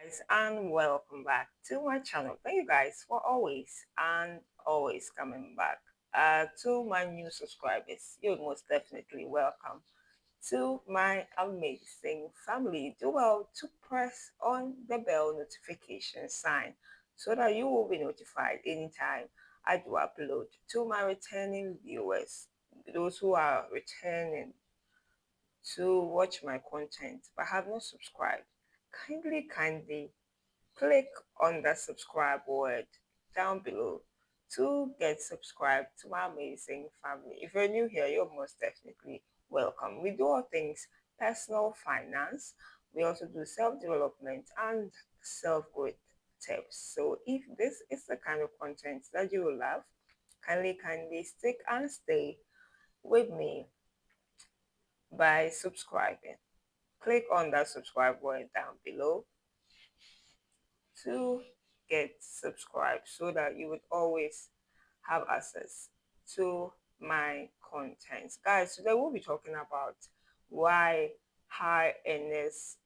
Guys, and welcome back to my channel. Thank you guys for always coming back. To my new subscribers, you're most definitely welcome. To my amazing family, do well to press on the bell notification sign so that you will be notified anytime I do upload. To my returning viewers, those who are returning to watch my content but have not subscribed, kindly click on the subscribe word down below to get subscribed to my amazing family. If you're new here, you're most definitely welcome. We do all things personal finance. We also do self-development and self-growth tips. So if this is the kind of content that you will love, kindly stick and stay with me by subscribing. Click on that subscribe button down below to get subscribed so that you would always have access to my content. Guys, today we'll be talking about why high earners,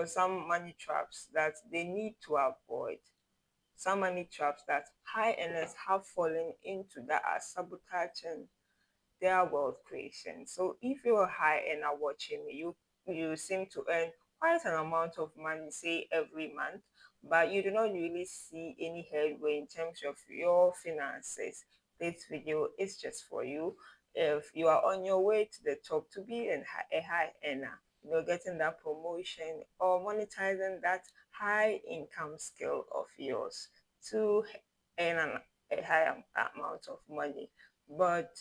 some money traps that they need to avoid. Some money traps that high earners have fallen into that are sabotaging their wealth creation. So if you're a high earner watching me, you seem to earn quite an amount of money, say every month, but you do not really see any headway in terms of your finances. This video is just for you. If you are on your way to the top to be a high earner, getting that promotion or monetizing that high income skill of yours to earn a high amount of money. But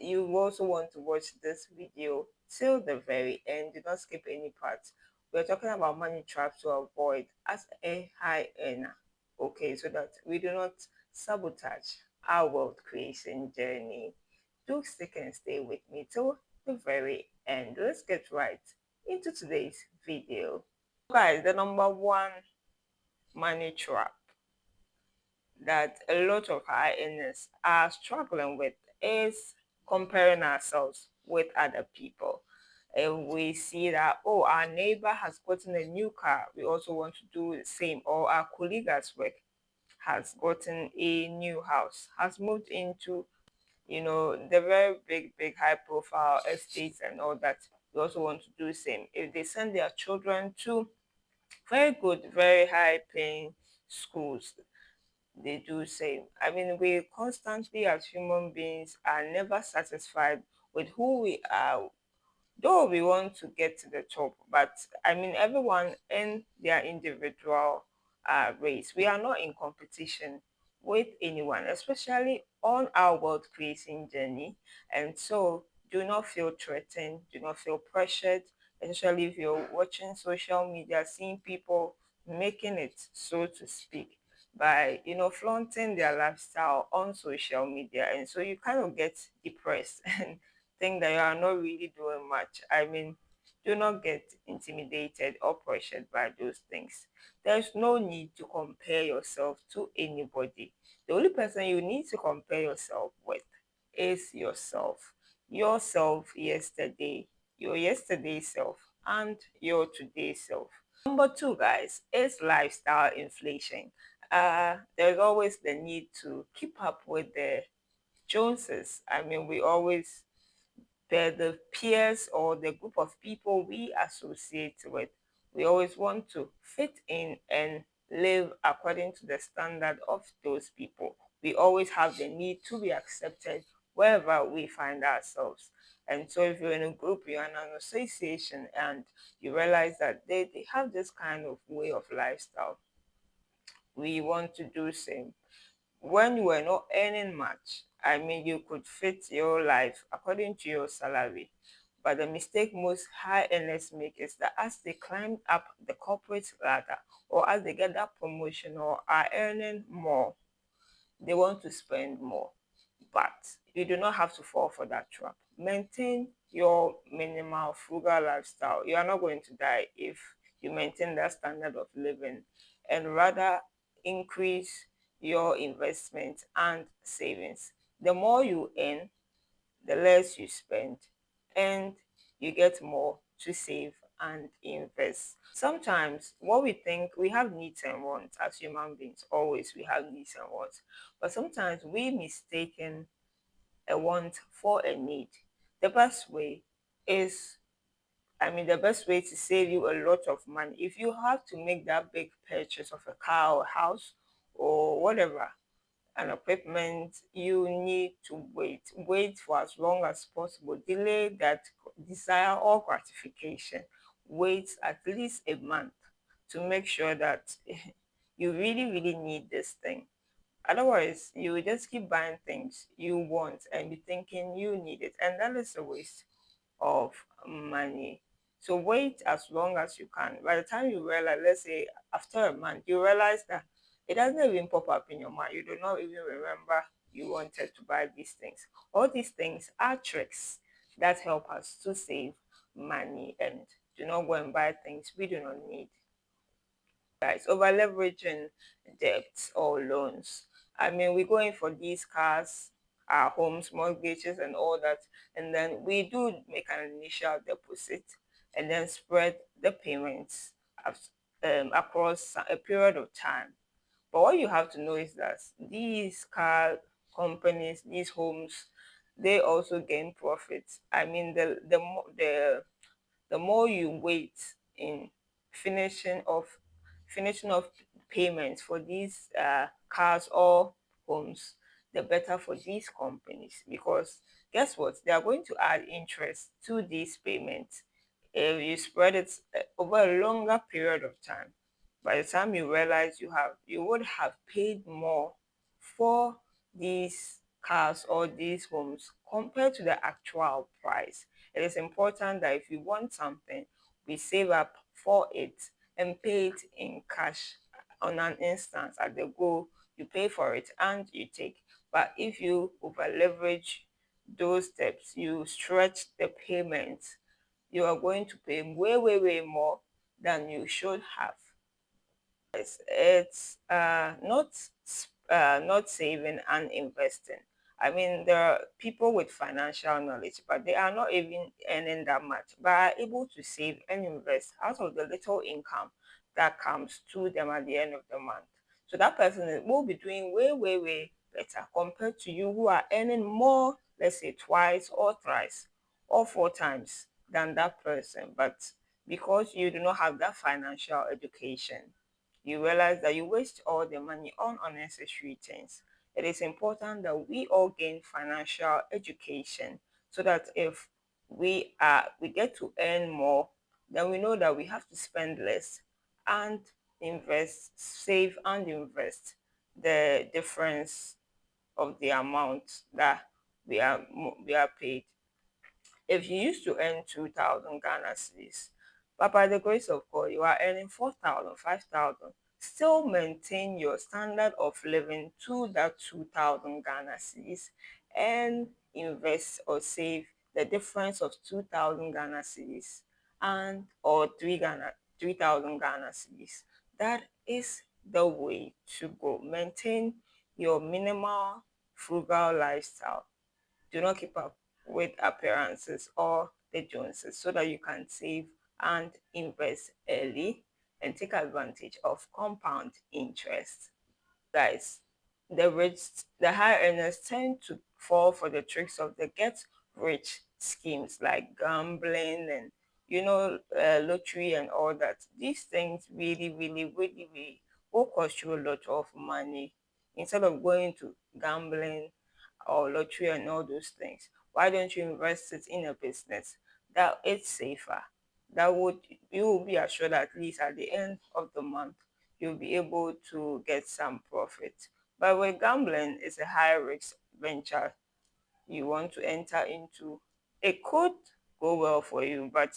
you also want to watch this video till the very end. Do not skip any parts. We're talking about money traps to avoid as a high earner. Okay, so that we do not sabotage our wealth creation journey. Do stick and stay with me till the very end. Let's get right into today's video. Guys, the number one money trap that a lot of high earners are struggling with is comparing ourselves with other people. And we see that, oh, our neighbor has gotten a new car, we also want to do the same, or our colleague at work has gotten a new house, has moved into, the very big, high profile estates and all that. We also want to do the same. If they send their children to very good, very high paying schools, they do same. I mean, we constantly as human beings are never satisfied with who we are, though we want to get to the top. But I mean, everyone in their individual race. We are not in competition with anyone, especially on our world creating journey. And so do not feel threatened, do not feel pressured, especially if you're watching social media, seeing people making it, so to speak, by flaunting their lifestyle on social media. And so you kind of get depressed and think that you are not really doing much. I mean, do not get intimidated or pressured by those things. There's no need to compare yourself to anybody. The only person you need to compare yourself with is yourself. Yourself yesterday, your yesterday self, and your today self. Number two, guys, is lifestyle inflation. There's always the need to keep up with the Joneses. I mean, the peers or the group of people we associate with. We always want to fit in and live according to the standard of those people. We always have the need to be accepted wherever we find ourselves. And so if you're in a group, you're in an association, and you realize that they have this kind of way of lifestyle, we want to do same. When you were not earning much, I mean, you could fit your life according to your salary. But the mistake most high earners make is that as they climb up the corporate ladder, or as they get that promotion or are earning more, they want to spend more. But you do not have to fall for that trap. Maintain your minimal frugal lifestyle. You are not going to die if you maintain that standard of living, and rather increase your investment and savings. The more you earn, the less you spend, and you get more to save and invest. Sometimes what we think, we have needs and wants as human beings, always we have needs and wants, but sometimes we mistaken a want for a need. The best way is, the best way to save you a lot of money, if you have to make that big purchase of a car or house or whatever, an equipment, you need to wait for as long as possible, delay that desire or gratification, wait at least a month to make sure that you really need this thing. Otherwise, you will just keep buying things you want and be thinking you need it, and that is a waste of money. So wait as long as you can. By the time you realize, let's say after a month, you realize that it doesn't even pop up in your mind. You do not even remember you wanted to buy these things. All these things are tricks that help us to save money and do not go and buy things we do not need. Guys, over leveraging debts or loans. We're going for these cars, our homes, mortgages, and all that, and then we do make an initial deposit and then spread the payments across a period of time. But what you have to know is that these car companies, these homes, they also gain profits. The more you wait in finishing of finishing off payments for these cars or homes, the better for these companies, because guess what, they are going to add interest to these payments if you spread it over a longer period of time. By the time you realize you would have paid more for these cars or these homes compared to the actual price. It is important that if you want something, we save up for it and pay it in cash on an instance at the go. You pay for it and you take. But if you over leverage those steps, you stretch the payments, you are going to pay way more than you should have. It's not saving and investing. There are people with financial knowledge, but they are not even earning that much, but are able to save and invest out of the little income that comes to them at the end of the month. So that person will be doing way better compared to you who are earning more, let's say twice or thrice or four times than that person. But because you do not have that financial education, you realize that you waste all the money on unnecessary things. It is important that we all gain financial education so that if we get to earn more, then we know that we have to spend less and save and invest the difference of the amount that we are paid. If you used to earn 2,000 Ghana cedis, but by the grace of God, you are earning 4,000, 5,000, still maintain your standard of living to that 2,000 Ghana cedis and invest or save the difference of 2,000 Ghana cedis and or 3,000 Ghana cedis. That is the way to go. Maintain your minimal frugal lifestyle. Do not keep up with appearances or the Joneses so that you can save and invest early and take advantage of compound interest. Guys, the high earners tend to fall for the tricks of the get rich schemes like gambling and lottery and all that. These things really will cost you a lot of money. Instead of going to gambling or lottery and all those things, why don't you invest it in a business that it's safer? That would You will be assured at least at the end of the month you'll be able to get some profit. But with gambling, it's a high risk venture you want to enter into. It could go well for you, but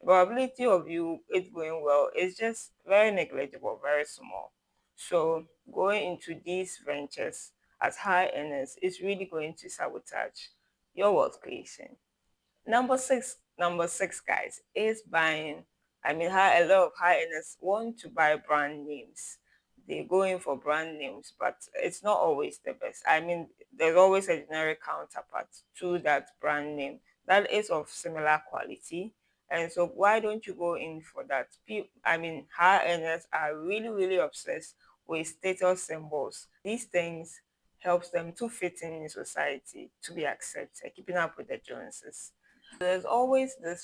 the probability of you it going well is just very negligible, very small. So going into these ventures as high earners is really going to sabotage your wealth creation. Number six, guys, is buying. A lot of high earners want to buy brand names. They go in for brand names, but it's not always the best. There's always a generic counterpart to that brand name that is of similar quality And so why don't you go in for that? High earners are really, really obsessed with status symbols. These things helps them to fit in society, to be accepted, keeping up with the Joneses. There's always the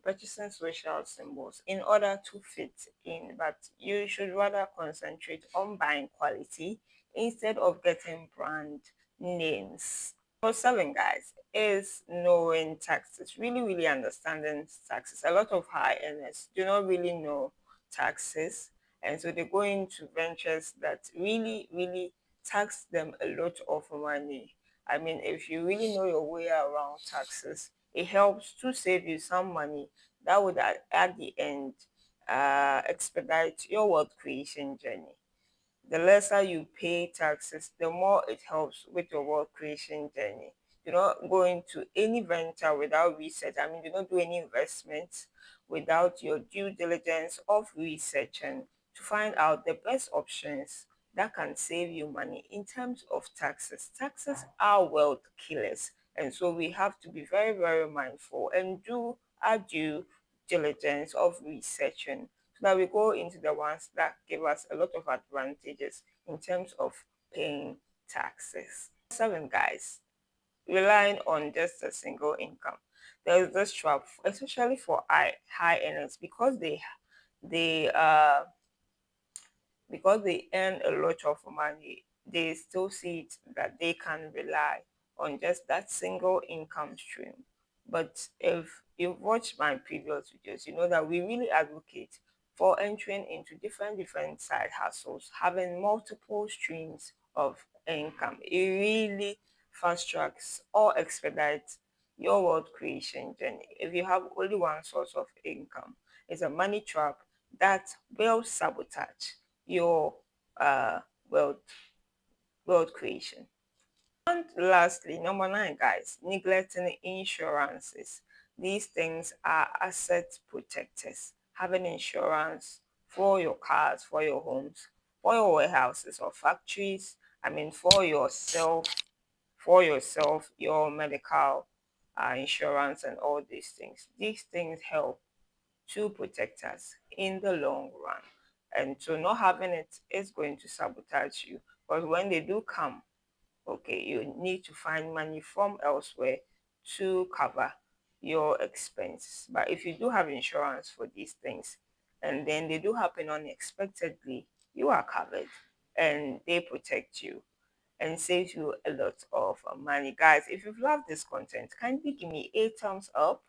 purchasing social symbols in order to fit in, but you should rather concentrate on buying quality instead of getting brand names. Number seven, guys, is knowing taxes. Really, really understanding taxes. A lot of high earners do not really know taxes, and so they go into ventures that really, really tax them a lot of money. If you really know your way around taxes, it helps to save you some money that would at the end expedite your wealth creation journey. The lesser you pay taxes, the more it helps with your wealth creation journey. Do not go into any venture without research. Do not do any investments without your due diligence of researching to find out the best options that can save you money in terms of taxes. Taxes are wealth killers, and so we have to be very, very mindful and do our due diligence of researching so that we go into the ones that give us a lot of advantages in terms of paying taxes. Seven, guys, relying on just a single income. There is this trap, especially for high earners, they because they earn a lot of money, they still see it that they can rely on just that single income stream. But if you've watched my previous videos, you know that we really advocate for entering into different side hustles, having multiple streams of income. It really fast tracks or expedites your wealth creation journey. If you have only one source of income, it's a money trap that will sabotage your uh, wealth, wealth creation. And lastly, number nine, guys, neglecting insurances. These things are asset protectors. Having insurance for your cars, for your homes, for your warehouses or factories. For yourself, your medical insurance and all these things. These things help to protect us in the long run. And so not having it is going to sabotage you. Because when they do come, okay, you need to find money from elsewhere to cover your expenses. But if you do have insurance for these things and then they do happen unexpectedly, you are covered and they protect you and saves you a lot of money. Guys, if you've loved this content, kindly give me a thumbs up,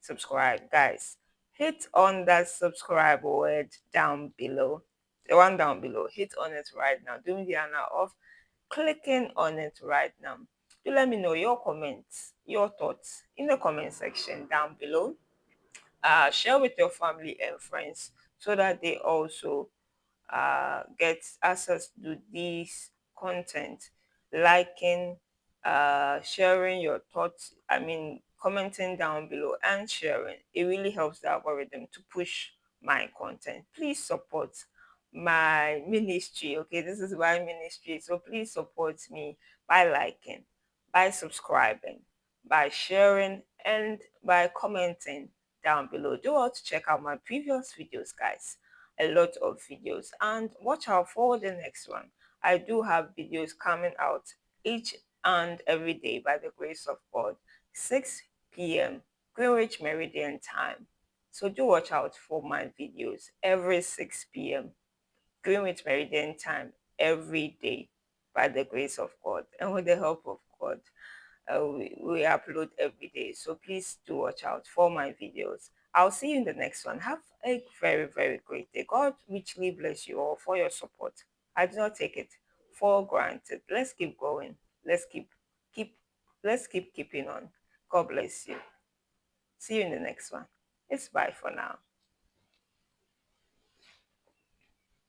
subscribe. Guys, hit on that subscribe word down below, the one down below. Hit on it right now. Do me the honor of clicking on it right now. Do let me know your comments, your thoughts in the comment section down below. Share with your family and friends so that they also get access to this content, liking, sharing your thoughts, commenting down below and sharing. It really helps the algorithm to push my content. Please support my ministry. Okay, this is my ministry. So please support me by liking, by subscribing, by sharing, and by commenting down below. Do want to check out my previous videos, guys. A lot of videos, and watch out for the next one. I do have videos coming out each and every day by the grace of God, 6 p.m. Greenwich Meridian time. So do watch out for my videos every 6 p.m. Greenwich Meridian time every day by the grace of God and with the help of God. We upload every day, so please do watch out for my videos. I'll see you in the next one. Have a very, very great day. God richly bless you all for your support. I do not take it for granted. Let's keep going. Let's keep let's keep keeping on. God bless you. See you in the next one. It's bye for now.